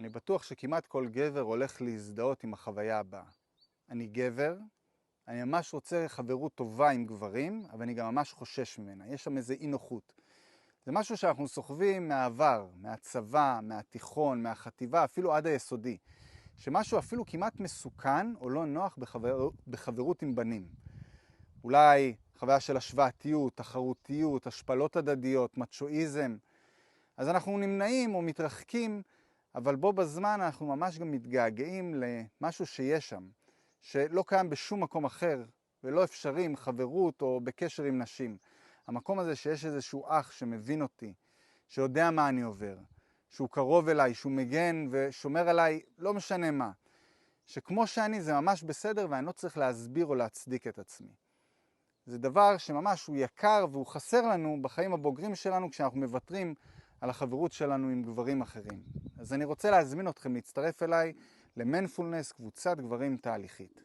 אני בטוח שכמעט כל גבר הולך להזדהות עם החוויה הבאה. אני גבר, אני ממש רוצה חברות טובה עם גברים, אבל אני גם ממש חושש ממנה. יש שם איזה אי נוחות. זה משהו שאנחנו סוחבים מהעבר, מהצבא, מהתיכון, מהחטיבה, אפילו עד היסודי. שמשהו אפילו כמעט מסוכן או לא נוח בחברות עם בנים. אולי חוויה של השוואתיות, תחרותיות, השפלות הדדיות, מצ'ואיזם. אז אנחנו נמנעים או מתרחקים, אבל בו בזמן אנחנו ממש גם מתגעגעים למשהו שיש שם, שלא קיים בשום מקום אחר, ולא אפשרי עם חברות או בקשר עם נשים. המקום הזה שיש איזשהו אח שמבין אותי, שיודע מה אני עובר, שהוא קרוב אליי, שהוא מגן ושומר עליי, לא משנה מה. שכמו שאני זה ממש בסדר ואני לא צריך להסביר או להצדיק את עצמי. זה דבר שממש הוא יקר והוא חסר לנו בחיים הבוגרים שלנו כשאנחנו מוותרים על החברות שלנו עם גברים אחרים. אז אני רוצה להזמין אתכם להצטרף אליי למנפולנס, קבוצת גברים תהליכית.